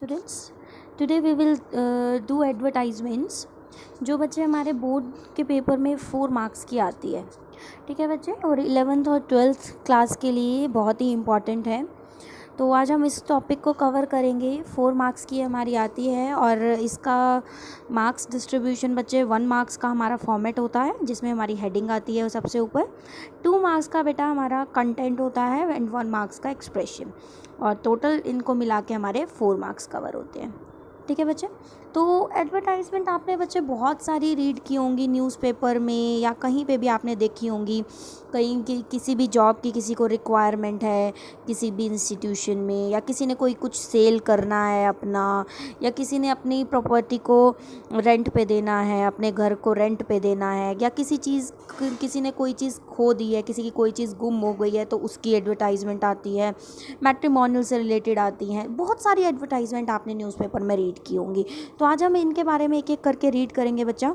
Students, today we will do advertisements जो बच्चे हमारे बोर्ड के पेपर में 4 मार्क्स की आती है। ठीक है बच्चे, और 11th और 12th क्लास के लिए बहुत ही इम्पॉर्टेंट है। तो आज हम इस टॉपिक को कवर करेंगे। 4 मार्क्स की हमारी आती है और इसका मार्क्स डिस्ट्रीब्यूशन बच्चे 1 मार्क्स का हमारा फॉर्मेट होता है जिसमें हमारी हेडिंग आती है सबसे ऊपर। 2 मार्क्स का बेटा हमारा कंटेंट होता है एंड 1 मार्क्स का एक्सप्रेशन, और टोटल इनको मिला के हमारे 4 मार्क्स कवर होते हैं। ठीक है बच्चे, तो एडवर्टाइजमेंट आपने बच्चे बहुत सारी रीड की होंगी न्यूज़पेपर में या कहीं पे भी आपने देखी होंगी। कहीं की किसी भी जॉब की किसी को रिक्वायरमेंट है किसी भी इंस्टीट्यूशन में, या किसी ने कोई कुछ सेल करना है अपना, या किसी ने अपनी प्रॉपर्टी को रेंट पे देना है, अपने घर को रेंट पे देना है, या किसी ने कोई चीज़ खो दी है, किसी की कोई चीज़ गुम हो गई है तो उसकी एडवर्टाइजमेंट आती है। मैट्रिमोनियल से रिलेटेड आती हैं, बहुत सारी एडवर्टाइजमेंट आपने न्यूज़पेपर में रीड की होंगी। तो आज हम इनके बारे में एक एक करके रीड करेंगे बच्चा।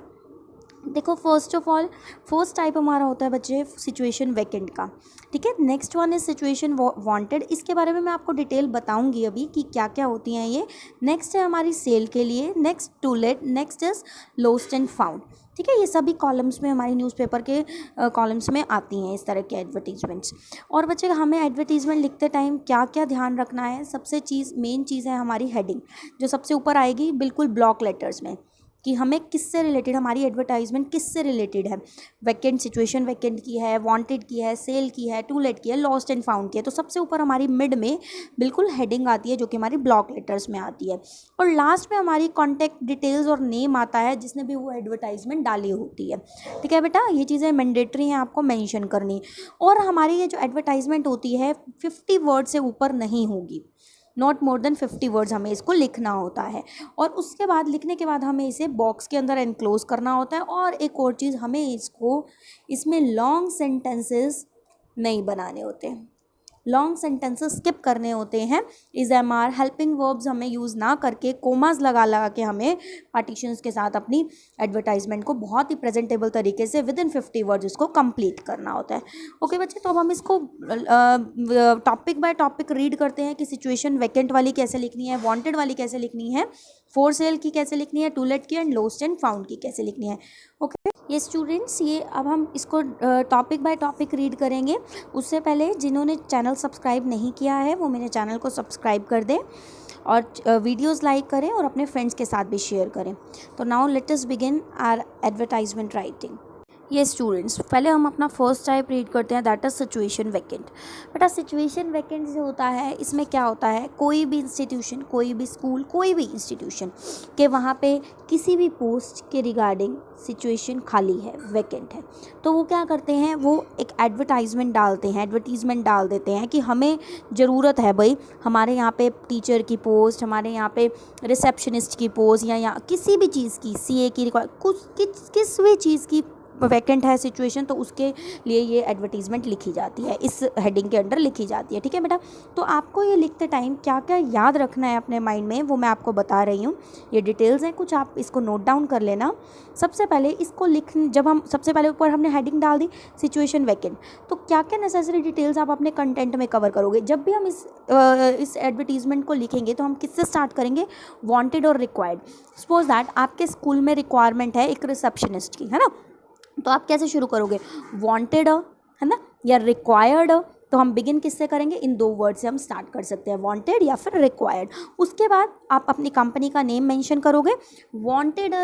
देखो, first of all first type हमारा होता है बच्चे सिचुएशन वैकेंट का। ठीक है, next one is situation wanted. इसके बारे में मैं आपको डिटेल बताऊंगी अभी कि क्या क्या होती हैं ये। नेक्स्ट है हमारी सेल के लिए, next to let, next is lost and found. ठीक है, ये सभी कॉलम्स में हमारी न्यूज़पेपर के कॉलम्स में आती हैं इस तरह के एडवर्टीजमेंट्स। और बच्चे हमें एडवर्टीजमेंट लिखते टाइम क्या क्या ध्यान रखना है, सबसे मेन चीज़ है हमारी हेडिंग, जो सबसे ऊपर आएगी बिल्कुल ब्लॉक लेटर्स में, कि हमें किससे रिलेटेड, हमारी एडवर्टाइजमेंट किससे रिलेटेड है। वैकेंट, सिचुएशन वैकेंट की है, वांटेड की है, सेल की है, टू लेट की है, लॉस्ट एंड फाउंड की है। तो सबसे ऊपर हमारी मिड में बिल्कुल हेडिंग आती है जो कि हमारी ब्लॉक लेटर्स में आती है, और लास्ट में हमारी कॉन्टैक्ट डिटेल्स और नेम आता है जिसने भी वो एडवर्टाइजमेंट डाली होती है। ठीक है बेटा, ये चीज़ें मैंडेटरी हैं आपको मेंशन करनी। और हमारी ये जो एडवर्टाइजमेंट होती है 50 वर्ड से ऊपर नहीं होगी, नॉट मोर देन 50 वर्ड्स हमें इसको लिखना होता है। और उसके बाद लिखने के बाद हमें इसे बॉक्स के अंदर एनक्लोज करना होता है। और एक और चीज़, हमें इसमें लॉन्ग सेंटेंसेस नहीं बनाने होते, लॉन्ग सेंटेंसेस स्किप करने होते हैं। Is am are helping verbs हमें यूज़ ना करके कोमास लगा के हमें पार्टीशंस के साथ अपनी एडवर्टाइजमेंट को बहुत ही प्रेजेंटेबल तरीके से विद इन 50 वर्ड्स इसको कंप्लीट करना होता है। ओके बच्चे, तो अब हम इसको टॉपिक बाय टॉपिक रीड करते हैं कि सिचुएशन वैकेंट वाली कैसे लिखनी है, वांटेड वाली कैसे लिखनी है, फॉर सेल की कैसे लिखनी है, टू लेट की एंड लोस्ट एंड फाउंड की कैसे लिखनी है। ओके ये स्टूडेंट्स, ये अब हम इसको टॉपिक बाय टॉपिक रीड करेंगे। उससे पहले जिन्होंने चैनल सब्सक्राइब नहीं किया है वो मेरे चैनल को सब्सक्राइब कर दें और वीडियोस लाइक करें और अपने फ्रेंड्स के साथ भी शेयर करें। तो now let us begin our advertisement writing. ये स्टूडेंट्स, पहले हम अपना फर्स्ट टाइप रीड करते हैं, दैट इज सिचुएशन वैकेंट। बेटा सिचुएशन वैकेंट जो होता है इसमें क्या होता है, कोई भी इंस्टीट्यूशन, कोई भी स्कूल, कोई भी इंस्टीट्यूशन के वहाँ पे किसी भी पोस्ट के रिगार्डिंग सिचुएशन खाली है, वैकेंट है, तो वो क्या करते हैं, वो एक एडवर्टाइजमेंट डाल देते हैं कि हमें ज़रूरत है भाई, हमारे यहाँ पे टीचर की पोस्ट, हमारे यहाँ पे रिसेप्शनिस्ट की पोस्ट, या किसी भी चीज़ की, सीए की किस भी चीज़ की वैकेंट है सिचुएशन, तो उसके लिए ये एडवर्टीजमेंट लिखी जाती है, इस हेडिंग के अंडर लिखी जाती है। ठीक है बेटा, तो आपको ये लिखते टाइम क्या क्या याद रखना है अपने माइंड में वो मैं आपको बता रही हूँ। ये डिटेल्स हैं कुछ, आप इसको नोट डाउन कर लेना। सबसे पहले इसको जब हम सबसे पहले ऊपर हमने हेडिंग डाल दी सिचुएशन वैकेंट, तो क्या क्या नेसेसरी डिटेल्स आप अपने कंटेंट में कवर करोगे। जब भी हम इस एडवर्टीजमेंट को लिखेंगे तो हम किससे स्टार्ट करेंगे, वांटेड और रिक्वायर्ड। सपोज दैट आपके स्कूल में रिक्वायरमेंट है एक रिसेप्शनिस्ट की, है ना, तो आप कैसे शुरू करोगे, वांटेड है ना, या रिक्वायर्ड। तो हम बिगिन किससे करेंगे, इन 2 वर्ड से हम स्टार्ट कर सकते हैं, वांटेड या फिर रिक्वायर्ड। उसके बाद आप अपनी कंपनी का नेम मेंशन करोगे, wanted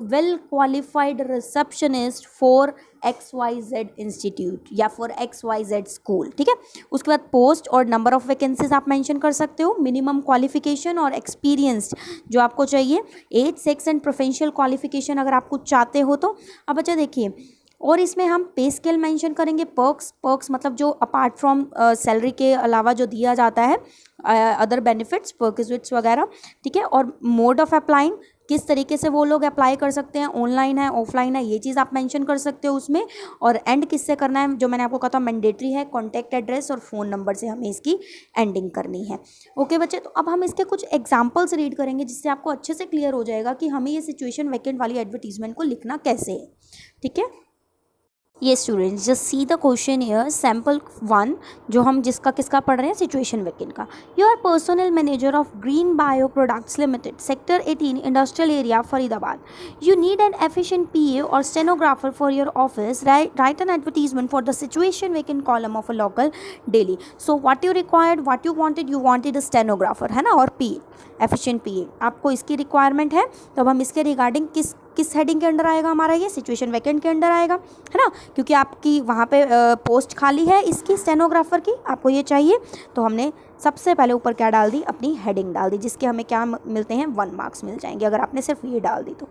well qualified receptionist for XYZ institute या फॉर XYZ स्कूल। ठीक है, उसके बाद पोस्ट और नंबर ऑफ वैकेंसीज आप मेंशन कर सकते हो, मिनिमम क्वालिफिकेशन और एक्सपीरियंस जो आपको चाहिए, age, sex and professional qualification अगर आप कुछ चाहते हो तो। अब बच्चा देखिए, और इसमें हम पे स्केल मेंशन करेंगे, पर्क्स मतलब जो अपार्ट फ्रॉम सैलरी के अलावा जो दिया जाता है, अदर बेनिफिट्स, परक्विजिट्स वगैरह। ठीक है, और मोड ऑफ अप्लाइंग, किस तरीके से वो लोग अप्लाई कर सकते हैं, ऑनलाइन है, ऑफलाइन है, ये चीज़ आप मेंशन कर सकते हो उसमें। और एंड किससे करना है, जो मैंने आपको कहा था मैंडेटरी है, कॉन्टैक्ट एड्रेस और फ़ोन नंबर से हमें इसकी एंडिंग करनी है। ओके बच्चे, तो अब हम इसके कुछ एग्जाम्पल्स रीड करेंगे जिससे आपको अच्छे से क्लियर हो जाएगा कि हमें ये सिचुएशन वैकेंट वाली एडवर्टीजमेंट को लिखना कैसे है। ठीक है, ये students just see the question here sample 1 जो हम जिसका किसका पढ़ रहे हैं, सिचुएशन वैकेंट का। You are personnel manager of green bio products limited sector 18 industrial area Faridabad. You need an efficient PA और stenographer for your office. Write an advertisement for the situation vacant column of a local daily. So what you required, what you wanted a stenographer, है ना, और पीए, efficient पीए आपको इसकी requirement है। तो अब हम इसके रिगार्डिंग किस हेडिंग के अंडर आएगा हमारा, ये सिचुएशन वैकेंट के अंडर आएगा, है ना, क्योंकि आपकी वहाँ पे पोस्ट खाली है इसकी स्टेनोग्राफर की, आपको ये चाहिए। तो हमने सबसे पहले ऊपर क्या डाल दी, अपनी हेडिंग डाल दी, जिसके हमें क्या मिलते हैं, 1 मार्क्स मिल जाएंगे अगर आपने सिर्फ ये डाल दी तो।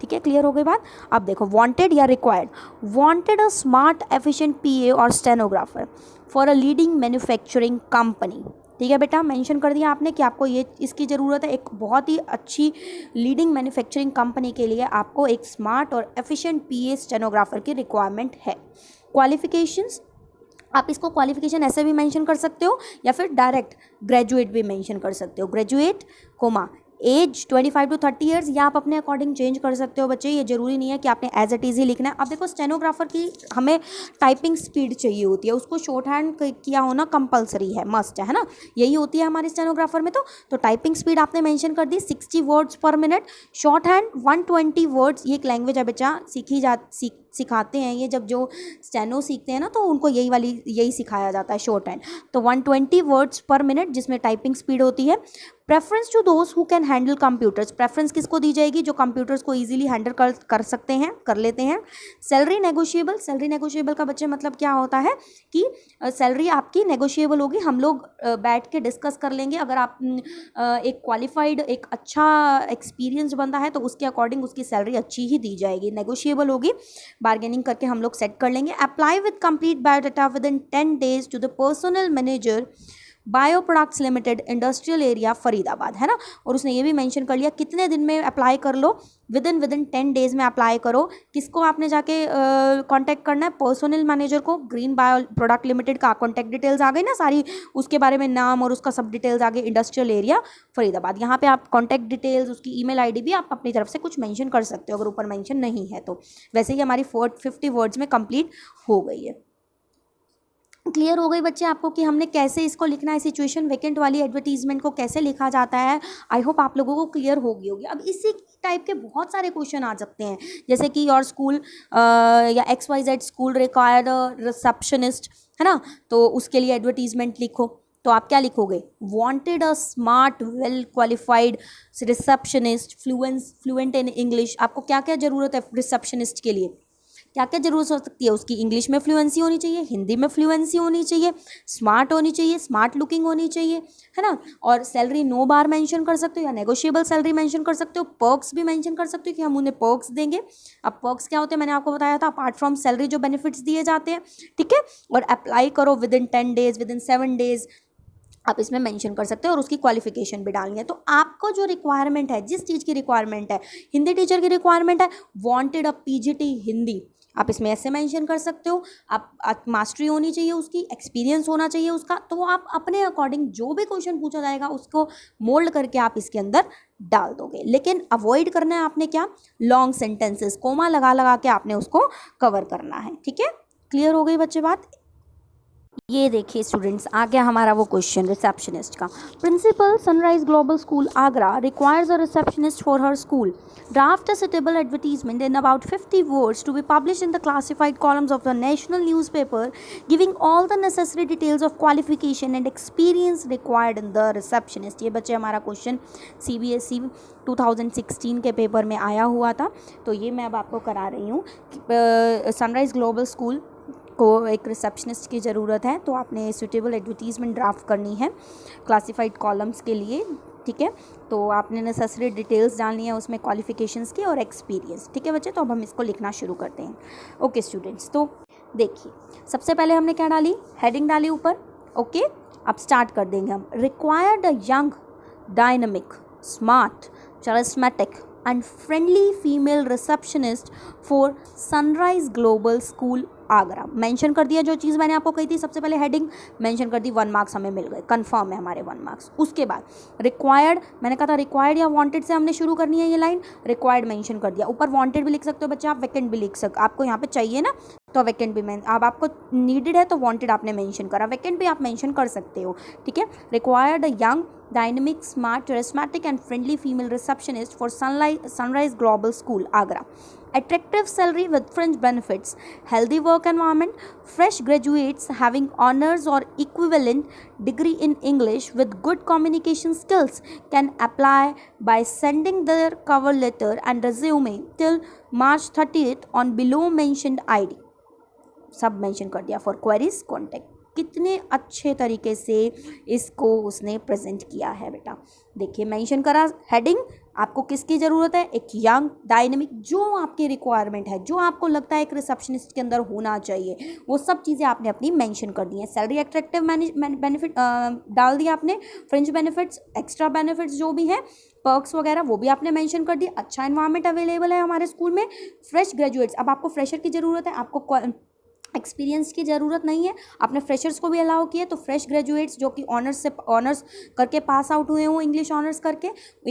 ठीक है, क्लियर हो गई बात। अब देखो वांटेड या required, wanted a smart efficient PA और stenographer for a leading manufacturing company. ठीक है बेटा, मेंशन कर दिया आपने कि आपको ये इसकी ज़रूरत है। एक बहुत ही अच्छी लीडिंग मैन्युफैक्चरिंग कंपनी के लिए आपको एक स्मार्ट और एफिशिएंट पीए स्टेनोग्राफर की रिक्वायरमेंट है। क्वालिफिकेशंस, आप इसको क्वालिफिकेशन ऐसे भी मेंशन कर सकते हो या फिर डायरेक्ट ग्रेजुएट भी मेंशन कर सकते हो। Graduate comma age 25 to 30 years, या आप अपने अकॉर्डिंग चेंज कर सकते हो बच्चे, ये ज़रूरी नहीं है कि आपने एज इट इज़ ही लिखना है। अब देखो स्टेनोग्राफर की हमें टाइपिंग स्पीड चाहिए होती है, उसको शॉर्ट हैंड किया होना कंपलसरी है, मस्ट है ना, यही होती है हमारे स्टेनोग्राफर में। तो टाइपिंग स्पीड आपने मेंशन कर दी 60 वर्ड्स पर मिनट, शॉर्ट हैंड 120 वर्ड्स। ये एक लैंग्वेज है बच्चा, सिखाते हैं ये, जब जो स्टेनो सीखते हैं ना तो उनको यही सिखाया जाता है, शॉर्ट हैंड। तो 120 वर्ड्स पर मिनट जिसमें टाइपिंग स्पीड होती है। Preference to those who can handle computers, preference किसको दी जाएगी, जो कंप्यूटर्स को इजीली हैंडल कर सकते हैं, कर लेते हैं। सैलरी नेगोशिएबल, सैलरी नेगोशिएबल का बच्चे मतलब क्या होता है कि सैलरी आपकी नेगोशिएबल होगी, हम लोग बैठ के डिस्कस कर लेंगे। अगर आप एक क्वालिफाइड, एक अच्छा एक्सपीरियंस बंदा है तो उसके अकॉर्डिंग उसकी सैलरी अच्छी ही दी जाएगी, नेगोशिएबल होगी, बार्गेनिंग करके हम लोग सेट कर लेंगे। Apply with complete biodata within 10 days to the personnel manager bio products limited industrial area Faridabad, है ना। और उसने ये भी मेंशन कर लिया कितने दिन में अप्लाई कर लो, विद इन 10 days में अप्लाई करो। किसको आपने जाके कांटेक्ट करना है, पर्सनल मैनेजर को। ग्रीन बायो प्रोडक्ट लिमिटेड का कांटेक्ट डिटेल्स आ गई ना सारी, उसके बारे में नाम और उसका सब डिटेल्स आ गए, इंडस्ट्रियल एरिया फरीदाबाद। यहाँ पे आप कॉन्टैक्ट डिटेल्स, उसकी ईमेल आईडी भी आप अपनी तरफ से कुछ मेंशन कर सकते हो अगर ऊपर मेंशन नहीं है तो। वैसे ही हमारी 50 वर्ड्स में कंप्लीट हो गई है। क्लियर हो गई बच्चे आपको कि हमने कैसे इसको लिखना है, सिचुएशन वैकेंट वाली एडवर्टीजमेंट को कैसे लिखा जाता है। आई होप आप लोगों को क्लियर हो गई होगी। अब इसी टाइप के बहुत सारे क्वेश्चन आ सकते हैं, जैसे कि योर स्कूल या XYZ स्कूल रिक्वायर्ड रिसेप्शनिस्ट, है ना, तो उसके लिए एडवर्टीजमेंट लिखो। तो आप क्या लिखोगे, wanted a smart well qualified receptionist fluent in English. आपको क्या क्या ज़रूरत है रिसेप्शनिस्ट के लिए, क्या क्या जरूरत हो सकती है उसकी, इंग्लिश में फ्लुएंसी होनी चाहिए, हिंदी में फ्लुएंसी होनी चाहिए, स्मार्ट होनी चाहिए, स्मार्ट लुकिंग होनी चाहिए, है ना। और सैलरी 9 बार मेंशन कर सकते हो या नेगोशिएबल सैलरी मेंशन कर सकते हो। पर्क्स भी मेंशन कर सकते हो कि हम उन्हें पर्क्स देंगे। अब पर्क्स क्या होते हैं, मैंने आपको बताया था, अपार्ट फ्रॉम सैलरी जो बेनिफिट्स दिए जाते हैं, ठीक है। और अप्लाई करो with in 10 days, with in 7 days आप इसमें मेंशन कर सकते हो, और उसकी क्वालिफिकेशन भी डालनी है। तो आपको जो रिक्वायरमेंट है, जिस चीज़ की रिक्वायरमेंट है, हिंदी टीचर की रिक्वायरमेंट है, वांटेड अ PGT हिंदी, आप इसमें ऐसे मेंशन कर सकते हो। आप मास्टरी होनी चाहिए उसकी, एक्सपीरियंस होना चाहिए उसका। तो आप अपने अकॉर्डिंग जो भी क्वेश्चन पूछा जाएगा उसको मोल्ड करके आप इसके अंदर डाल दोगे। लेकिन अवॉइड करना है आपने क्या, लॉन्ग सेंटेंसेस, कोमा लगा लगा के आपने उसको कवर करना है। ठीक है, क्लियर हो गई बच्चे बात। ये देखिए स्टूडेंट्स, आ गया हमारा वो क्वेश्चन रिसेप्शनिस्ट का। Principal Sunrise Global School Agra requires a receptionist for her school. Draft a suitable advertisement in about 50 words to be published in the classified columns of the national newspaper, giving all the necessary details of qualification and experience required in the receptionist। ये बच्चे हमारा question CBSE 2016 के paper में आया हुआ था, तो ये मैं अब आपको करा रही हूँ। सनराइज ग्लोबल स्कूल को एक रिसेप्शनिस्ट की ज़रूरत है, तो आपने सूटेबल एडवर्टीजमेंट ड्राफ्ट करनी है क्लासिफाइड कॉलम्स के लिए। ठीक है, तो आपने नेसेसरी डिटेल्स डालनी है उसमें, क्वालिफिकेशंस की और एक्सपीरियंस। ठीक है बच्चे, तो अब हम इसको लिखना शुरू करते हैं। ओके स्टूडेंट्स, तो देखिए सबसे पहले हमने क्या डाली, हेडिंग डाली ऊपर। ओके, अब स्टार्ट कर देंगे हम। Required a young dynamic smart charismatic and friendly female receptionist for Sunrise Global School Agra. Mention कर दिया जो चीज़ मैंने आपको कही थी, सबसे पहले हेडिंग मेंशन कर दी, 1 मार्क्स हमें मिल गए, कंफर्म है हमारे 1 मार्क्स। उसके बाद रिक्वायर्ड, मैंने कहा था रिक्वायर्ड या वांटेड से हमने शुरू करनी है ये लाइन, रिक्वायर्ड मेंशन कर दिया। ऊपर वांटेड भी लिख सकते हो बच्चे आप, वैकेंट भी लिख सकते, आपको यहाँ पे चाहिए ना तो वैकेंट भी अब आपको नीडेड है तो वांटेड आपने मेंशन करा, वैकेंट भी आप मेंशन कर सकते हो, ठीक है। Required young dynamic smart charismatic and friendly female receptionist for Sunrise Global School, Agra. Attractive salary with fringe benefits, healthy work environment, fresh graduates having honors or equivalent degree in English with good communication skills can apply by sending their cover letter and resume till March 30th on below mentioned ID. सब mention कर दिया। For queries contact. कितने अच्छे तरीके से इसको उसने present किया है बेटा, देखिए मेंशन करा हेडिंग, आपको किसकी ज़रूरत है, एक यंग डायनेमिक, जो आपकी रिक्वायरमेंट है, जो आपको लगता है एक रिसेप्शनिस्ट के अंदर होना चाहिए, वो सब चीज़ें आपने अपनी मेंशन कर दी हैं। सैलरी एट्रैक्टिव बेनिफिट डाल दिया आपने, फ्रिंज बेनिफिट्स, एक्स्ट्रा बेनिफिट्स जो भी हैं, पर्क्स वगैरह वो भी आपने मेंशन कर दिया। अच्छा एनवायरनमेंट अवेलेबल है हमारे स्कूल में, फ्रेश ग्रेजुएट्स, अब आपको फ्रेशर की ज़रूरत है, आपको एक्सपीरियंस की ज़रूरत नहीं है, आपने फ्रेशर्स को भी अलाउ किया, तो फ्रेश ग्रेजुएट्स जो कि ऑनर्स करके पास आउट हुए हों, इंग्लिश ऑनर्स करके,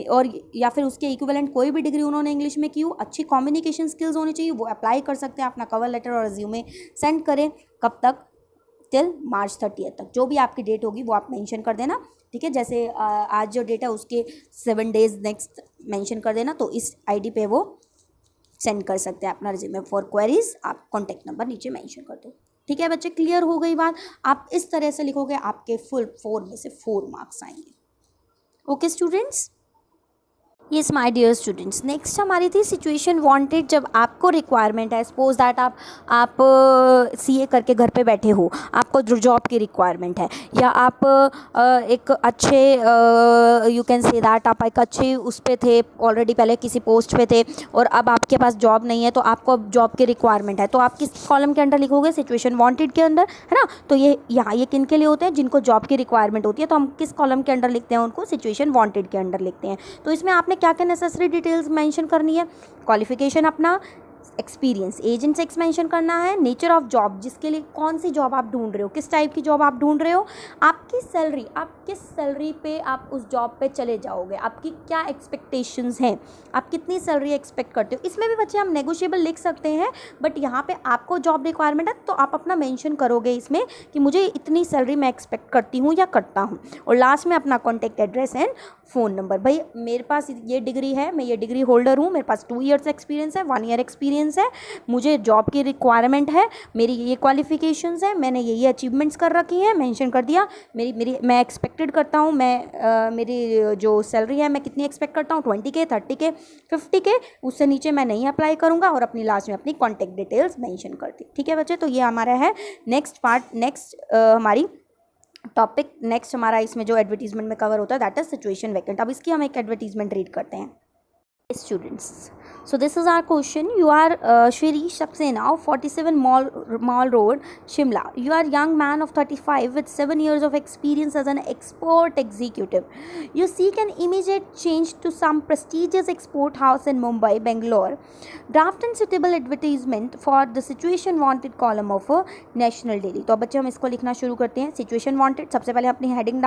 और या फिर उसके इक्विवेलेंट कोई भी डिग्री उन्होंने इंग्लिश में की हो, अच्छी कम्युनिकेशन स्किल्स होनी चाहिए, वो अप्लाई कर सकते हैं, अपना कवर लेटर और रिज्यूमे सेंड करें। कब तक, टिल March 30 तक, जो भी आपकी डेट होगी वो आप मेंशन कर देना, ठीक है। जैसे आज जो डेट है उसके 7 डेज नेक्स्ट मेंशन कर देना, तो इस आईडी पे वो सेंड कर सकते हैं अपना रिज्यूमे। फॉर क्वेरीज आप कॉन्टैक्ट नंबर नीचे मेंशन कर दो, ठीक है बच्चे। क्लियर हो गई बात, आप इस तरह से लिखोगे, आपके फुल 4 में से 4 मार्क्स आएंगे। Okay students, yes my dear students, next हमारी थी सिचुएशन वांटेड। जब आपको रिक्वायरमेंट है, सपोज दैट आप सीए करके घर पे बैठे हो, आपको जॉब की रिक्वायरमेंट है, या आप एक अच्छे यू कैन से दैट आप एक अच्छे उस पे थे ऑलरेडी, पहले किसी पोस्ट पे थे और अब आपके पास जॉब नहीं है, तो आपको अब जॉब की रिक्वायरमेंट है, तो आप किस कॉलम के अंडर लिखोगे, सिचुएशन वांटेड के अंदर, है ना। तो ये यहाँ ये किन के लिए होते हैं, जिनको जॉब की रिक्वायरमेंट होती है, तो हम किस कॉलम के अंडर लिखते हैं, उनको सिचुएशन वांटेड के अंडर लिखते हैं। तो इसमें आपने क्या क्या नेसेसरी डिटेल्स मेंशन करनी है, क्वालिफिकेशन अपना, experience, age and sex mention करना है, नेचर ऑफ जॉब, जिसके लिए कौन सी जॉब आप ढूंढ रहे हो, किस टाइप की जॉब आप ढूंढ रहे हो, आपकी सैलरी, आप किस सैलरी पे आप उस जॉब पे चले जाओगे, आपकी क्या एक्सपेक्टेशंस हैं, आप कितनी सैलरी एक्सपेक्ट करते हो। इसमें भी बच्चे हम नेगोशिएबल लिख सकते हैं, बट यहाँ पे आपको जॉब रिक्वायरमेंट है तो आप अपना मेंशन करोगे इसमें कि मुझे इतनी सैलरी मैं एक्सपेक्ट करती हूँ या करता हूँ, और लास्ट में अपना contact address and phone number. भाई मेरे पास ये डिग्री है, मैं ये डिग्री होल्डर हूँ, मेरे पास 2 ईयर्स एक्सपीरियंस है, 1 ईयर एक्सपीरियंस है, मुझे जॉब की रिक्वायरमेंट है, मेरी ये क्वालिफिकेशंस है, मैंने ये अचीवमेंट्स कर रखी हैं, मेंशन कर दिया, मेरी मैं एक्सपेक्टेड करता हूँ, मेरी जो सैलरी है मैं कितनी एक्सपेक्ट करता हूँ, 20K, 30K, 50K, उससे नीचे मैं नहीं अप्लाई करूँगा, और अपनी लास्ट में अपनी कॉन्टैक्ट डिटेल्स मेंशन कर दी, ठीक है बच्चे। तो ये हमारा है नेक्स्ट पार्ट, नेक्स्ट हमारी टॉपिक, नेक्स्ट हमारा इसमें जो एडवर्टीजमेंट में कवर होता है दैट इज सिचुएशन वैकेंट। अब इसकी हम एक एडवर्टीजमेंट रीड करते हैं students. So this is our question. You are Shirish Saxena of 47 Mall Road, Shimla. You are young man of 35 with 7 years of experience as an export executive. You seek an immediate change to some prestigious export house in Mumbai, Bangalore. Draft and suitable advertisement for the situation wanted column of a national daily. तो अब बच्चे हम इसको लिखना शुरू करते हैं। Situation wanted, सबसे पहले अपनी हेडिंग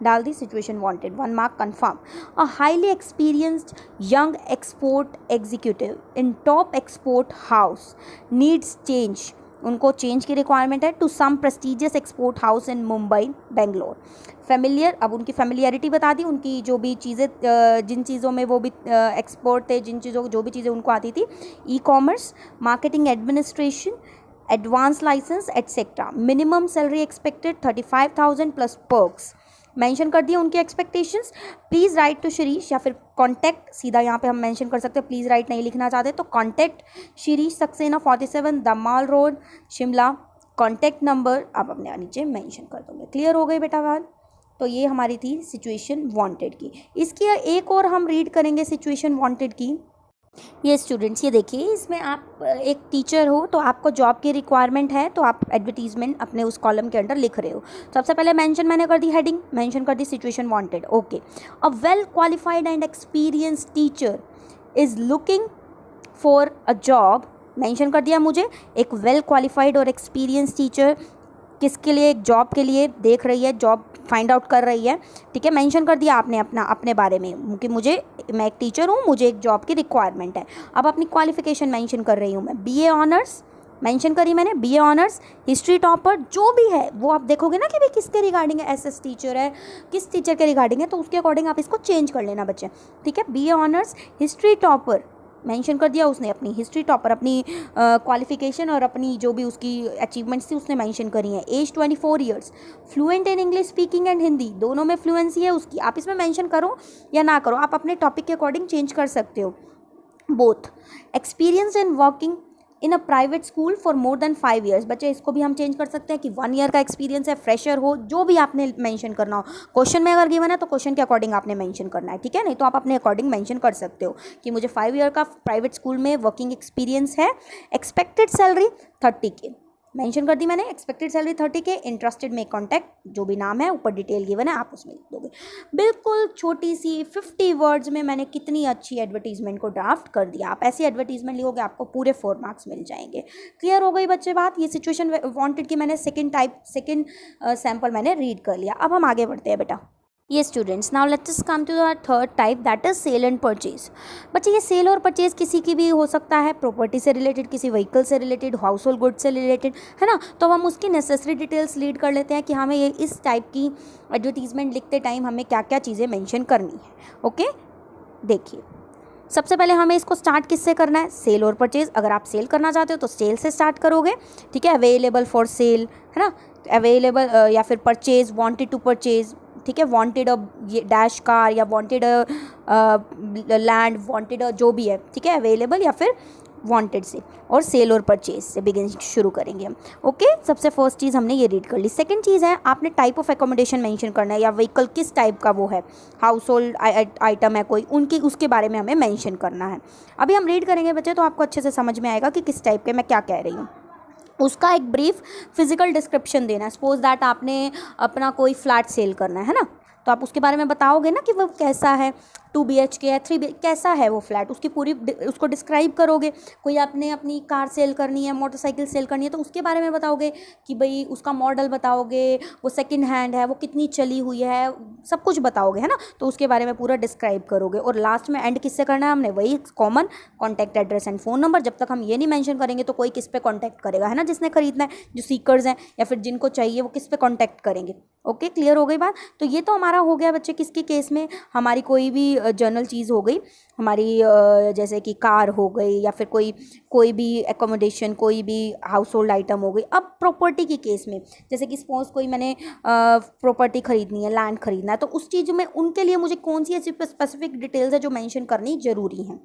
डाल दी situation wanted, 1 mark confirm. A highly experienced young export executive in top export house needs change, उनको चेंज की रिक्वायरमेंट है, to some prestigious export house in Mumbai, Bangalore. Familiar, अब उनकी फेमिलियरिटी बता दी, उनकी जो भी चीज़ें, जिन चीज़ों में वो भी एक्सपोर्ट थे, जिन चीज़ों जो भी चीज़ें उनको आती थी, e commerce, marketing administration, advance licence etcetera. Minimum salary expected 35,000 plus perks mention कर दिए उनके expectations. Please write to Shirish, या फिर कॉन्टैक्ट, सीधा यहाँ पे हम मेंशन कर सकते हैं, प्लीज़ राइट नहीं लिखना चाहते तो contact Shirish Saxena 47 the mall road, Shimla. Contact number आप अपने नीचे मेंशन कर दोगे। क्लियर हो गई बेटा बात। तो ये हमारी थी सिचुएशन वांटेड की। इसकी एक और हम रीड करेंगे सिचुएशन वांटेड की। ये स्टूडेंट्स, ये देखिए, इसमें आप एक टीचर हो तो आपको जॉब की रिक्वायरमेंट है, तो आप एडवर्टीजमेंट अपने उस कॉलम के अंडर लिख रहे हो। सबसे पहले मेंशन मैंने कर दी, हेडिंग मेंशन कर दी situation wanted, okay. A well qualified and experienced teacher is looking for a job mention कर दिया मुझे एक वेल क्वालिफाइड और एक्सपीरियंस टीचर किसके लिए, एक जॉब के लिए देख रही है, जॉब फाइंड आउट कर रही है, ठीक है। मेंशन कर दिया आपने अपने बारे में कि मैं एक टीचर हूँ, मुझे एक जॉब की रिक्वायरमेंट है। अब अपनी क्वालिफिकेशन मेंशन कर रही हूँ मैं, बीए ऑनर्स मेंशन करी मैंने, बीए ऑनर्स, हिस्ट्री टॉपर, जो भी है वो आप देखोगे ना कि भाई किसके रिगार्डिंग है, एसएस टीचर है, किस टीचर के रिगार्डिंग है, तो उसके अकॉर्डिंग आप इसको चेंज कर लेना बच्चे, ठीक है। BA honours, history topper mention कर दिया उसने, अपनी हिस्ट्री टॉपर, अपनी क्वालिफिकेशन और अपनी जो भी उसकी अचीवमेंट्स थी उसने मेंशन करी हैं। Age 24 years, fluent in English speaking and Hindi, दोनों में फ्लुएंसी है उसकी। आप इसमें मेंशन करो या ना करो, आप अपने टॉपिक के अकॉर्डिंग चेंज कर सकते हो। Both experience in working in a private school for more than 5 years, बच्चे इसको भी हम चेंज कर सकते हैं कि 1 ईयर का एक्सपीरियंस है, फ्रेशर हो, जो भी आपने मेंशन करना हो। क्वेश्चन में अगर गिवन है तो क्वेश्चन के अकॉर्डिंग आपने मेंशन करना है, ठीक है। नहीं तो आप अपने अकॉर्डिंग मेंशन कर सकते हो कि मुझे 5 ईयर का प्राइवेट स्कूल में वर्किंग एक्सपीरियंस है। एक्सपेक्टेड सैलरी 30K मेंशन कर दी मैंने, एक्सपेक्टेड सैलरी 30K, इंटरेस्टेड में कॉन्टैक्ट, जो भी नाम है ऊपर डिटेल गिवन है आप उसमें लिख दोगे। बिल्कुल छोटी सी 50 वर्ड्स में मैंने कितनी अच्छी एडवर्टीजमेंट को ड्राफ्ट कर दिया। आप ऐसी एडवर्टीजमेंट लिखोगे आपको पूरे 4 मार्क्स मिल जाएंगे। क्लियर हो गई बच्चे बात? ये सिचुएशन वांटेड की मैंने सेकंड सैम्पल मैंने रीड कर लिया। अब हम आगे बढ़ते हैं बेटा। ये students, now let's just come to the third type, that is sale and purchase. बच्चे ये सेल और परचेज किसी की भी हो सकता है, प्रॉपर्टी से रिलेटेड, किसी व्हीकल से रिलेटेड, हाउस होल्ड गुड्स से रिलेटेड, है ना। तो हम उसकी नेसेसरी डिटेल्स रीड कर लेते हैं कि हमें ये इस टाइप की एडवर्टीजमेंट लिखते टाइम हमें क्या क्या चीज़ें मेंशन करनी है। ओके, देखिए सबसे पहले हमें इसको स्टार्ट किससे करना है, सेल और परचेज। अगर आप सेल करना चाहते हो तो सेल से स्टार्ट करोगे, ठीक है। अवेलेबल फॉर सेल, है ना, अवेलेबल या फिर परचेज, वांटेड टू परचेज, ठीक है। वांटेड अ डैश कार या वांटेड लैंड, वांटेड जो भी है, ठीक है, अवेलेबल या फिर वांटेड से, और सेल और परचेज से बिगिन शुरू करेंगे हम। ओके, सबसे फर्स्ट चीज़ हमने ये रीड कर ली। सेकंड चीज़ है आपने टाइप ऑफ एकोमोडेशन मेंशन करना है, या व्हीकल किस टाइप का वो है, हाउस होल्ड आइटम है कोई, उनकी उसके बारे में हमें मेंशन करना है। अभी हम रीड करेंगे बच्चे तो आपको अच्छे से समझ में आएगा कि किस टाइप के मैं क्या कह रही हूँ। उसका एक ब्रीफ फिजिकल डिस्क्रिप्शन देना है। सपोज दैट आपने अपना कोई फ्लैट सेल करना है ना, तो आप उसके बारे में बताओगे ना कि वो कैसा है, 2 BHK है, 3 BHK, कैसा है वो फ्लैट, उसकी पूरी उसको डिस्क्राइब करोगे। कोई आपने अपनी कार सेल करनी है, मोटरसाइकिल सेल करनी है, तो उसके बारे में बताओगे कि भाई उसका मॉडल बताओगे, वो सेकंड हैंड है, वो कितनी चली हुई है, सब कुछ बताओगे, है ना। तो उसके बारे में पूरा डिस्क्राइब करोगे। और लास्ट में एंड किससे करना है हमने, वही common contact address and phone number. जब तक हम ये नहीं मेंशन करेंगे तो कोई किस पे कॉन्टैक्ट करेगा, है ना, जिसने खरीदना है, जो सीकर्स हैं या फिर जिनको चाहिए वो किस पे कॉन्टैक्ट करेंगे। ओके, क्लियर हो गई बात? तो ये तो हमारा हो गया बच्चे किसके केस में, हमारी कोई भी जर्नल चीज़ हो गई हमारी, जैसे कि कार हो गई या फिर कोई भी एकोमोडेशन, कोई भी हाउस होल्ड आइटम हो गई। अब प्रॉपर्टी के केस में, जैसे कि सपोज कोई मैंने प्रॉपर्टी खरीदनी है, लैंड खरीदना है, तो उस चीज़ में उनके लिए मुझे कौन सी ऐसी स्पेसिफिक डिटेल्स है जो मेंशन करनी ज़रूरी है।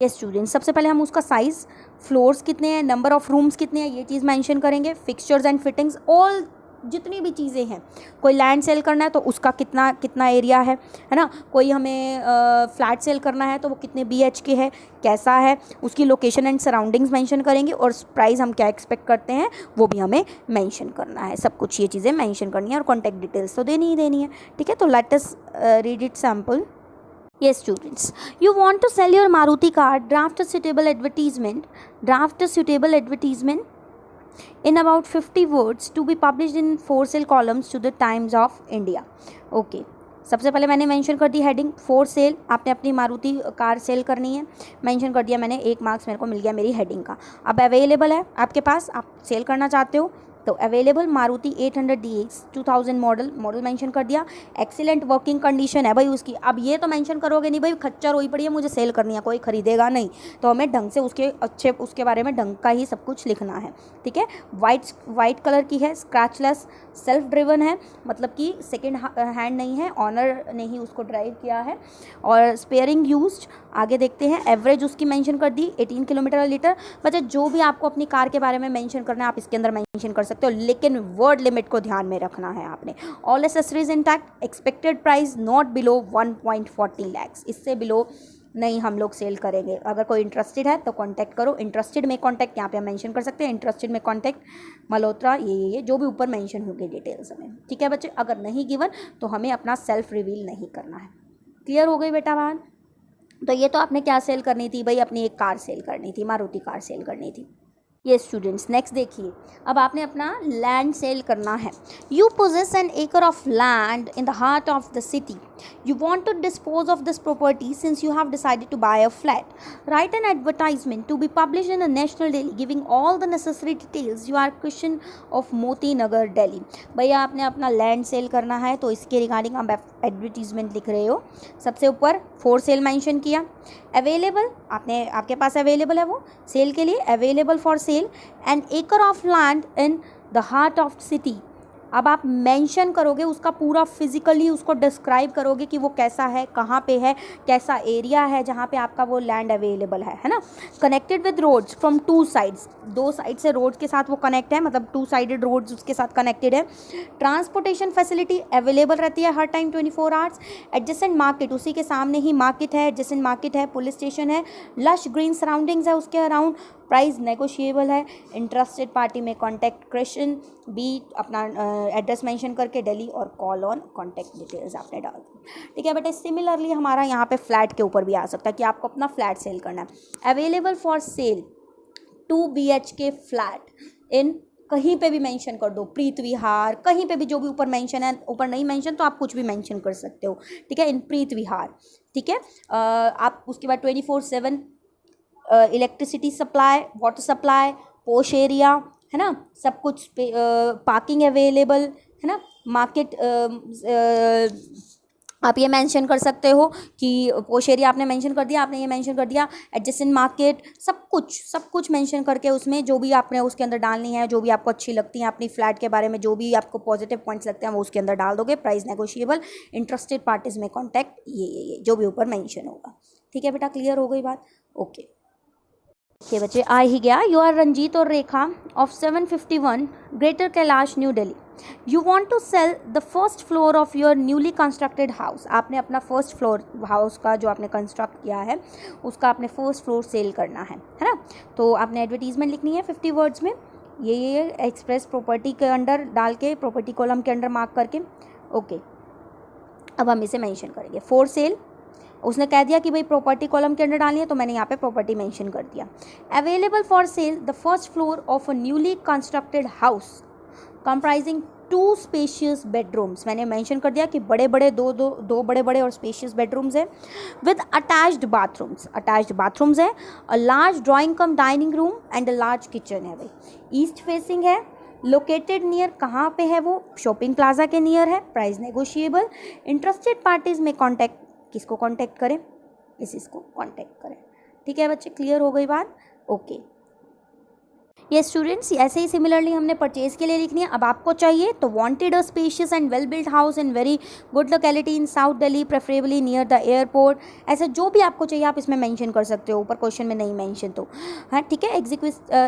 ये स्टूडेंट्स, सबसे पहले हम उसका साइज़, फ्लोर्स कितने हैं, नंबर ऑफ़ रूम्स कितने हैं, ये चीज़ मेंशन करेंगे। फिक्सचर्स एंड फिटिंग्स, ऑल जितनी भी चीज़ें हैं। कोई लैंड सेल करना है तो उसका कितना एरिया है ना। कोई हमें फ्लैट सेल करना है तो वो कितने BHK है, कैसा है, उसकी लोकेशन एंड सराउंडिंग्स मेंशन करेंगे। और प्राइस हम क्या एक्सपेक्ट करते हैं वो भी हमें मेंशन करना है। सब कुछ ये चीज़ें मेंशन करनी है और कॉन्टैक्ट डिटेल्स तो देनी ही देनी है, ठीक है। तो let us read it sample. Yes, students. You want to sell your Maruti car, draft a suitable advertisement. Draft a suitable advertisement in about 50 words to be published in for sale columns to the Times of India. Okay. सबसे पहले मैंने mention कर दी heading for sale, आपने अपनी Maruti car cell करनी है, mention कर दिया मैंने, 1 मार्क्स मेरे को मिल गया मेरी हेडिंग का। अब अवेलेबल है आपके पास, आप सेल करना चाहते हो तो available Maruti 800DX 2000 model mention कर दिया। एक्सीलेंट वर्किंग कंडीशन है भाई उसकी। अब ये तो मेंशन करोगे नहीं भाई खच्चर हुई पड़ी है मुझे सेल करनी है, कोई खरीदेगा नहीं, तो हमें ढंग से उसके बारे में ढंग का ही सब कुछ लिखना है, ठीक है। वाइट कलर की है, स्क्रैचलेस, सेल्फ ड्रिवन है, मतलब कि सेकेंड हैंड नहीं है, ऑनर ने ही उसको ड्राइव किया है। और स्पेयरिंग यूज्ड, आगे देखते हैं। एवरेज उसकी मेंशन कर दी 18 किलोमीटर/लीटर। बच्चा जो भी आपको अपनी कार के बारे में मेंशन करना है आप इसके अंदर मेंशन कर सकते हो, लेकिन वर्ड लिमिट को ध्यान में रखना है आपने। All accessories intact, expected price not below 1.40 lakh, इससे बिलो नहीं हम लोग सेल करेंगे। अगर कोई इंटरेस्टेड है तो कांटेक्ट करो। इंटरेस्टेड में कांटेक्ट यहाँ पे हम मेंशन कर सकते हैं, इंटरेस्टेड में कांटेक्ट मल्होत्रा, ये जो भी ऊपर मेंशन होगी डिटेल्स में, ठीक है बच्चे। अगर नहीं गिवन तो हमें अपना सेल्फ रिवील नहीं करना है। क्लियर हो गई बेटा बात? तो ये तो आपने क्या सेल करनी थी भाई, अपनी एक कार सेल करनी थी, मारुति कार सेल करनी थी। ये स्टूडेंट्स नेक्स्ट देखिए, अब आपने अपना लैंड सेल करना है। You possess an acre of land in the heart of the city, you want to dispose of this property since you have decided to buy a flat, write an advertisement to be publish in the national daily giving all the necessary details, you are question of Moti Nagar Delhi. भैया आपने अपना land sale करना है तो इसके regarding आप advertisement लिख रहे हो। सबसे ऊपर फॉर सेल मेंशन किया, अवेलेबल आपने, आपके पास अवेलेबल है वो सेल के लिए, available for sale an acre of land in the heart of city. अब आप मेंशन करोगे उसका पूरा फिजिकली उसको डिस्क्राइब करोगे कि वो कैसा है, कहाँ पे है, कैसा एरिया है जहाँ पे आपका वो लैंड अवेलेबल है ना। Connected with roads from two sides, दो साइड से रोड के साथ वो कनेक्ट है, मतलब टू साइडेड रोड्स उसके साथ कनेक्टेड है। ट्रांसपोर्टेशन फैसिलिटी अवेलेबल रहती है हर टाइम 24 आवर्स। एडजेसेंट मार्केट, उसी के सामने ही मार्केट है, एडजेसेंट मार्केट है, पुलिस स्टेशन है, लश ग्रीन सराउंडिंग्स है उसके अराउंड, प्राइस नेगोशिएबल है। इंटरेस्टेड पार्टी में कॉन्टैक्ट क्वेश्चन बी, अपना एड्रेस मेंशन करके दिल्ली और कॉल ऑन कॉन्टैक्ट डिटेल्स आपने डाल दी। ठीक है बेटा, सिमिलरली हमारा यहाँ पे फ्लैट के ऊपर भी आ सकता है कि आपको अपना फ्लैट सेल करना है। Available for cell 2 BHK flat in, कहीं पे भी मेंशन कर दो, प्रीत विहार, कहीं पे भी जो भी ऊपर मेंशन है, ऊपर नहीं मेंशन तो आप कुछ भी मेंशन कर सकते हो। ठीक है, इन प्रीत विहार। ठीक है, आप उसके बाद 24/7 इलेक्ट्रिसिटी सप्लाई, वाटर सप्लाई, पोश एरिया है ना, सब कुछ पार्किंग अवेलेबल है ना। मार्केट आप ये मेंशन कर सकते हो कि पोश एरिया आपने मेंशन कर दिया, आपने ये मेंशन कर दिया, एडजेसेंट मार्केट, सब कुछ मेंशन करके उसमें जो भी आपने उसके अंदर डालनी है, जो भी आपको अच्छी लगती है अपनी फ्लैट के बारे में, जो भी आपको पॉजिटिव पॉइंट्स लगते हैं वो उसके अंदर डाल दोगे। प्राइस नेगोशिएबल, इंटरेस्टेड पार्टीज में कॉन्टैक्ट, ये जो भी ऊपर मेंशन होगा। ठीक है बेटा, क्लियर हो गई बात? ओके देखिए बच्चे, आ ही गया। यू आर रंजीत और Rekha of 751 greater Kailash new Delhi, you want to sell the first floor of your newly constructed house. आपने अपना फर्स्ट फ्लोर हाउस का जो आपने कंस्ट्रक्ट किया है उसका आपने फर्स्ट फ्लोर सेल करना है ना। तो आपने एडवर्टीजमेंट लिखनी है 50 वर्ड्स में, ये एक्सप्रेस प्रॉपर्टी के अंडर डाल के, प्रॉपर्टी कॉलम के अंडर मार्क करके। ओके, अब हम इसे मेंशन करेंगे फॉर सेल। उसने कह दिया कि भाई प्रॉपर्टी कॉलम के अंडर डालनी है, तो मैंने यहाँ पे प्रॉपर्टी मेंशन कर दिया। Available for cell the first floor of a newly constructed house comprising 2 spacious bedrooms. मैंने मेंशन कर दिया कि बड़े बड़े दो बड़े बड़े और स्पेशियस बेडरूम्स हैं विद अटैच्ड बाथरूम्स है, a large drawing come dining room and a large kitchen है। भाई ईस्ट फेसिंग है, लोकेटेड नियर, कहाँ पे है वो, शॉपिंग प्लाजा के नियर है, प्राइस नेगोशिएबल। इंटरेस्टेड पार्टीज में कॉन्टैक्ट, किसको कॉन्टैक्ट करें, इसको कॉन्टैक्ट करें। ठीक है बच्चे, क्लियर हो गई बात? ओके ये स्टूडेंट्स, ऐसे ही सिमिलरली हमने परचेज के लिए लिखनी है। अब आपको चाहिए तो wanted a spacious and well built house in very good locality in south Delhi preferably near the airport, ऐसे जो भी आपको चाहिए आप इसमें मेंशन कर सकते हो, ऊपर क्वेश्चन में नहीं मेंशन तो हाँ। ठीक है,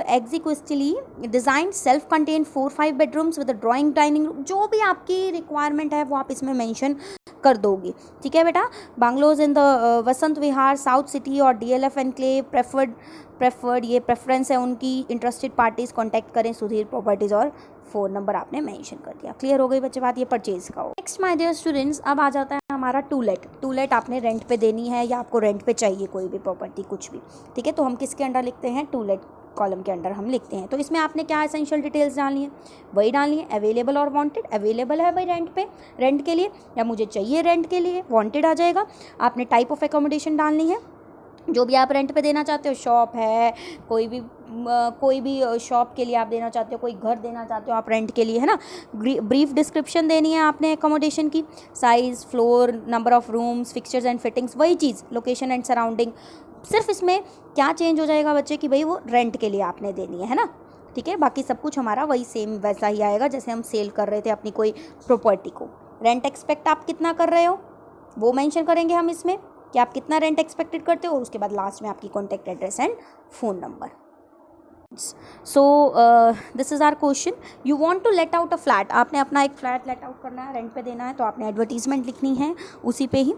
exquisitely design self contain 4-5 bedrooms with drawing dining room, जो भी आपकी रिक्वायरमेंट है वो आप इसमें मेंशन कर दोगे। ठीक है बेटा, bungalows in the Vasant Vihar south city और DLF एनक्लेव प्रेफर्ड, ये प्रेफरेंस है उनकी। इंटरेस्टेड पार्टीज कांटेक्ट करें सुधीर प्रॉपर्टीज, और फ़ोन नंबर आपने मेंशन कर दिया। क्लियर हो गई बच्चे बात, ये परचेज का हो। नेक्स्ट माय डियर स्टूडेंट्स, अब आ जाता है हमारा टू लेट आपने रेंट पे देनी है या आपको रेंट पे चाहिए कोई भी प्रॉपर्टी कुछ भी। ठीक है, तो हम किसके अंडर लिखते हैं, टू लेट कॉलम के अंडर हम लिखते हैं। तो इसमें आपने क्या एसेंशियल डिटेल्स डालनी है, वही डालनी है। अवेलेबल और वांटेड, अवेलेबल है भाई रेंट के लिए, या मुझे चाहिए रेंट के लिए, वांटेड आ जाएगा। आपने टाइप ऑफ एकोमोडेशन डालनी है, जो भी आप रेंट पे देना चाहते हो, शॉप है, कोई भी शॉप के लिए आप देना चाहते हो, कोई घर देना चाहते हो आप रेंट के लिए, है ना। ब्रीफ डिस्क्रिप्शन देनी है आपने एकोमोडेशन की, size, floor, number of rooms, fixtures and fittings, वही चीज़, लोकेशन एंड सराउंडिंग। सिर्फ इसमें क्या चेंज हो जाएगा बच्चे कि भाई वो रेंट के लिए आपने देनी है ना। ठीक है, बाकी सब कुछ हमारा वही सेम वैसा ही आएगा जैसे हम सेल कर रहे थे अपनी कोई प्रॉपर्टी को। रेंट एक्सपेक्ट आप कितना कर रहे हो वो मेंशन करेंगे हम इसमें कि आप कितना रेंट एक्सपेक्टेड करते हो, और उसके बाद लास्ट में आपकी contact address and phone number. So this is our question, you want to let out a flat, आपने अपना एक फ्लैट लेट आउट करना है, रेंट पे देना है, तो आपने एडवर्टीजमेंट लिखनी है उसी पे ही।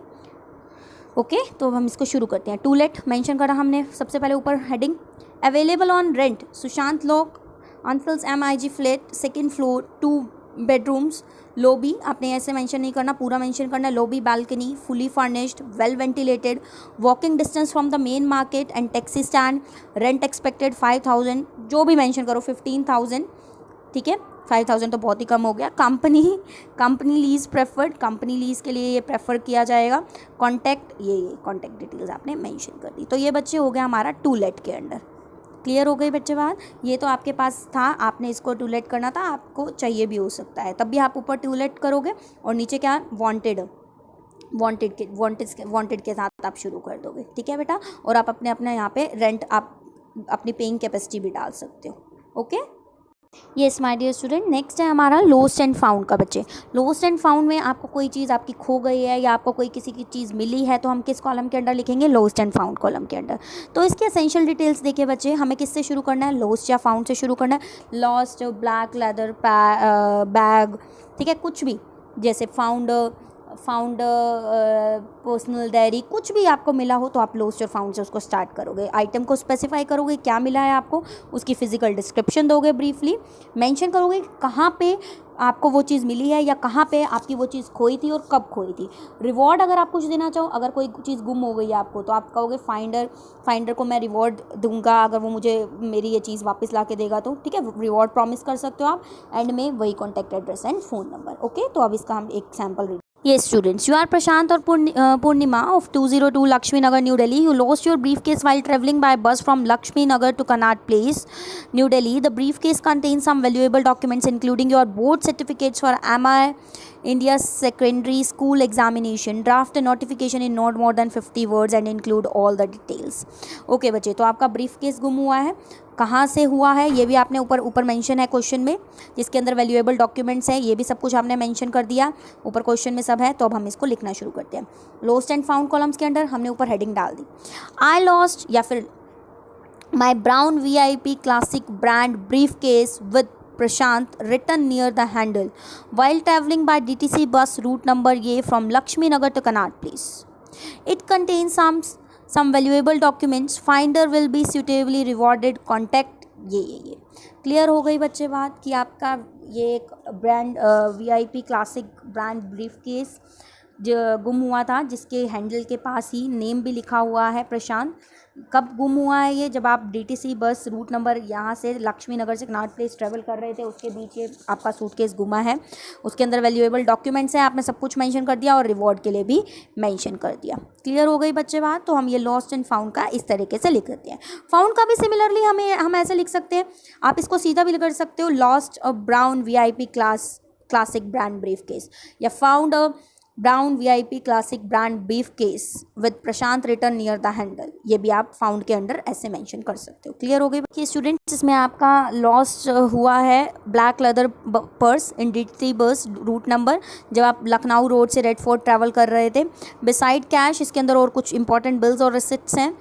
ओके तो हम इसको शुरू करते हैं। टू लेट मेंशन करा हमने सबसे पहले ऊपर heading, available on rent Sushant Lok uncles MIG flat 2nd floor 2 bedrooms, lobby आपने ऐसे मेंशन नहीं करना, पूरा मेंशन करना है, lobby, balcony, fully furnished, well ventilated, walking distance from the main market and taxi stand, rent expected 5,000, जो भी मेंशन करो 15,000, ठीक है, 5,000 तो बहुत ही कम हो गया। Company lease preferred, company lease के लिए ये प्रेफर किया जाएगा। कॉन्टैक्ट, ये कॉन्टैक्ट डिटेल्स आपने मेंशन कर दी। तो ये बच्चे हो गया हमारा टू लेट के अंडर। क्लियर हो गई बच्चे बात? ये तो आपके पास था, आपने इसको टू लेट करना था, आपको चाहिए भी हो सकता है, तब भी आप ऊपर टू लेट करोगे और नीचे क्या वांटेड के साथ आप शुरू कर दोगे, ठीक है बेटा। और आप अपने यहाँ पे रेंट, आप अपनी पेइंग कैपेसिटी भी डाल सकते हो। Okay, yes my dear student. Next है हमारा लोस्ट एंड फाउंड का बच्चे। लोस्ट एंड फाउंड में आपको कोई चीज़ आपकी खो गई है या आपको कोई किसी की चीज़ मिली है तो हम किस कॉलम के अंडर लिखेंगे? लोस्ट एंड फाउंड कॉलम के अंडर। तो इसके एसेंशियल डिटेल्स देखिए बच्चे, हमें किससे शुरू करना है? लोस्ट या फाउंड से शुरू करना है। लॉस्ट, ब्लैक लेदर बैग, ठीक है, कुछ भी, जैसे फाउंड पर्सनल डायरी, कुछ भी आपको मिला हो तो आप लोस्ट और फाउंड से उसको स्टार्ट करोगे। आइटम को स्पेसिफाई करोगे क्या मिला है आपको, उसकी फिजिकल डिस्क्रिप्शन दोगे, ब्रीफली मेंशन करोगे कहाँ पे आपको वो चीज़ मिली है या कहाँ पे आपकी वो चीज़ खोई थी और कब खोई थी। रिवॉर्ड अगर आप कुछ देना चाहो, अगर कोई चीज़ गुम हो गई है आपको तो आप कहोगे फाइंडर को मैं रिवॉर्ड दूंगा अगर वो मुझे मेरी ये चीज़ वापस ला के देगा तो, ठीक है, रिवॉर्ड प्रॉमिस कर सकते हो आप। एंड में वही contact address and phone number. Okay, तो अब इसका हम एक sample. Yes, students, you are Prashant or Purnima of 202 Lakshmi Nagar, New Delhi. You lost your briefcase while traveling by bus from Lakshmi Nagar to Connaught Place, New Delhi. The briefcase contains some valuable documents including your board certificates for MI India's secondary school examination. Draft a notification in not more than 50 words and include all the details. Okay बच्चे, तो आपका briefcase गुम हुआ है, कहाँ से हुआ है ये भी आपने ऊपर मेंशन है क्वेश्चन में, जिसके अंदर वैल्यूएबल डॉक्यूमेंट्स हैं, ये भी सब कुछ आपने मेंशन कर दिया, ऊपर क्वेश्चन में सब है। तो अब हम इसको लिखना शुरू करते हैं। लॉस्ट एंड फाउंड कॉलम्स के अंदर हमने ऊपर हेडिंग डाल दी, आई लॉस्ट या फिर my brown VIP classic brand briefcase with Prashant written near the handle while traveling by DTC bus route number A from Lakshmi Nagar to Connaught Place. It contains some valuable documents. Finder will be suitably rewarded. Contact ये clear हो गई बच्चे बात कि आपका ये एक brand VIP classic brand brief case गुम हुआ था, जिसके हैंडल के पास ही नेम भी लिखा हुआ है प्रशांत। कब गुम हुआ है ये? जब आप DTC बस रूट नंबर यहाँ से लक्ष्मी नगर से कनॉट प्लेस ट्रेवल कर रहे थे, उसके बीच ये आपका सूटकेस गुमा है। उसके अंदर वैल्यूएबल डॉक्यूमेंट्स हैं, आपने सब कुछ मेंशन कर दिया और रिवॉर्ड के लिए भी मेंशन कर दिया। क्लियर हो गई बच्चे बात? तो हम ये लॉस्ट एंड फाउंड का इस तरीके से लिख देते हैं। फाउंड का भी सिमिलरली हम ऐसे लिख सकते हैं, आप इसको सीधा भी कर सकते हो, lost a brown VIP classic brand briefcase, या found a brown VIP classic brand briefcase with Prashant written near the handle, ये भी आप फाउंड के अंडर ऐसे मेंशन कर सकते हो। क्लियर हो गई कि स्टूडेंट्स, इसमें आपका लॉस्ट हुआ है ब्लैक लेदर पर्स इन DTC बस रूट नंबर, जब आप लखनऊ रोड से रेड फोर्ट ट्रैवल कर रहे थे। बिसाइड कैश, इसके अंदर और कुछ इंपॉर्टेंट बिल्स और रिसिप्ट्स हैं।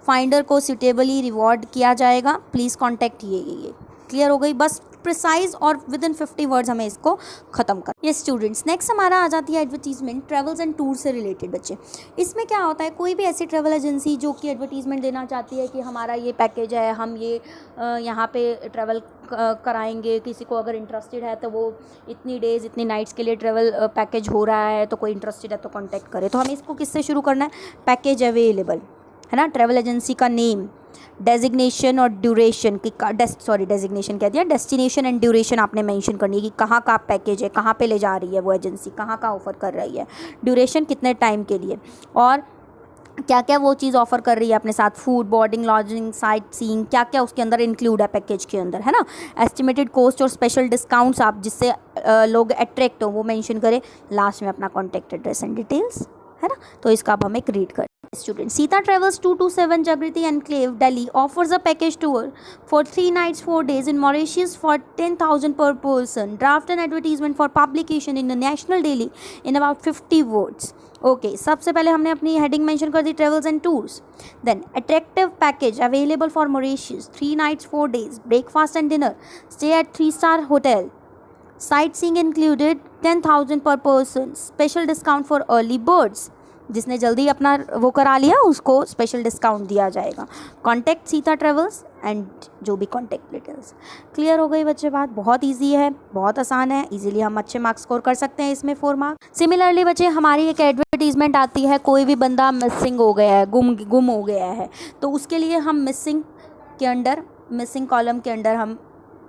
फाइंडर को सुटेबली रिवॉर्ड किया जाएगा, प्लीज़ कॉन्टैक्ट ये। क्लियर हो गई? बस प्रिसाइज और विद इन 50 वर्ड्स हमें इसको ख़त्म कर। ये स्टूडेंट्स, नेक्स्ट हमारा आ जाती है एडवर्टीजमेंट ट्रैवल्स एंड टूर से रिलेटेड बच्चे। इसमें क्या होता है, कोई भी ऐसी ट्रैवल एजेंसी जो कि एडवर्टीजमेंट देना चाहती है कि हमारा ये पैकेज है, हम ये यहाँ पे ट्रैवल कराएंगे, किसी को अगर इंटरेस्टेड है तो वो इतनी डेज़ इतनी नाइट्स के लिए ट्रैवल पैकेज हो रहा है, तो कोई इंटरेस्टेड है तो कॉन्टैक्ट करे। तो हमें इसको किससे शुरू करना है? पैकेज अवेलेबल है ना, ट्रैवल एजेंसी का नेम, डेजिग्नेशन और ड्यूरेशन की डेजिग्नेशन कह दिया, डेस्टिनेशन एंड ड्यूरेशन आपने मेंशन करनी है कि कहाँ का पैकेज है, कहाँ पे ले जा रही है वो एजेंसी, कहाँ का ऑफ़र कर रही है, ड्यूरेशन कितने टाइम के लिए, और क्या क्या वो चीज़ ऑफ़र कर रही है अपने साथ, food, boarding, lodging, sight seeing, क्या क्या उसके अंदर इंक्लूड है पैकेज के अंदर, है ना। एस्टिमेटेड कॉस्ट और स्पेशल डिस्काउंट्स आप जिससे लोग अट्रैक्ट हो वो मेंशन करें। लास्ट में अपना कॉन्टैक्ट एड्रेस एंड डिटेल्स, है ना। तो इसका अब हम एक रीड करें। Student, Sita Travels 227 Jagriti Enclave, Delhi offers a package tour for 3 nights 4 days in Mauritius for 10,000 per person. Draft an advertisement for publication in the National Daily in about 50 words. Okay, सबसे पहले हमने अपनी heading mention कर दी travels and tours. Then attractive package available for Mauritius 3 nights 4 days, breakfast and dinner, stay at 3-star hotel, sightseeing included 10,000 per person, special discount for early birds, जिसने जल्दी अपना वो करा लिया उसको स्पेशल डिस्काउंट दिया जाएगा। कॉन्टैक्ट सीता ट्रेवल्स एंड जो भी कॉन्टैक्ट डिटेल्स। क्लियर हो गई बच्चे बात? बहुत ईजी है, बहुत आसान है, इजीली हम अच्छे मार्क्स स्कोर कर सकते हैं इसमें 4 मार्क्स। सिमिलरली बच्चे हमारी एक एडवर्टीजमेंट आती है, कोई भी बंदा मिसिंग हो गया है, गुम हो गया है, तो उसके लिए हम मिसिंग कॉलम के अंडर हम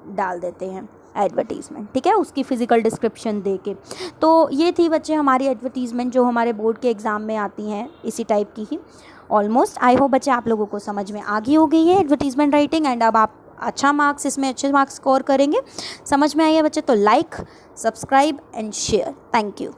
डाल देते हैं एडवर्टीज़मेंट, ठीक है, उसकी फ़िज़िकल डिस्क्रिप्शन दे के। तो ये थी बच्चे हमारी एडवर्टीज़मेंट जो हमारे बोर्ड के एग्ज़ाम में आती हैं, इसी टाइप की ही ऑलमोस्ट। आई होप बच्चे आप लोगों को समझ में आ गई हो गई है एडवर्टीज़मेंट राइटिंग, एंड अब आप इसमें अच्छे मार्क्स स्कोर करेंगे। समझ में आई है बच्चे? तो like, subscribe and share. Thank you.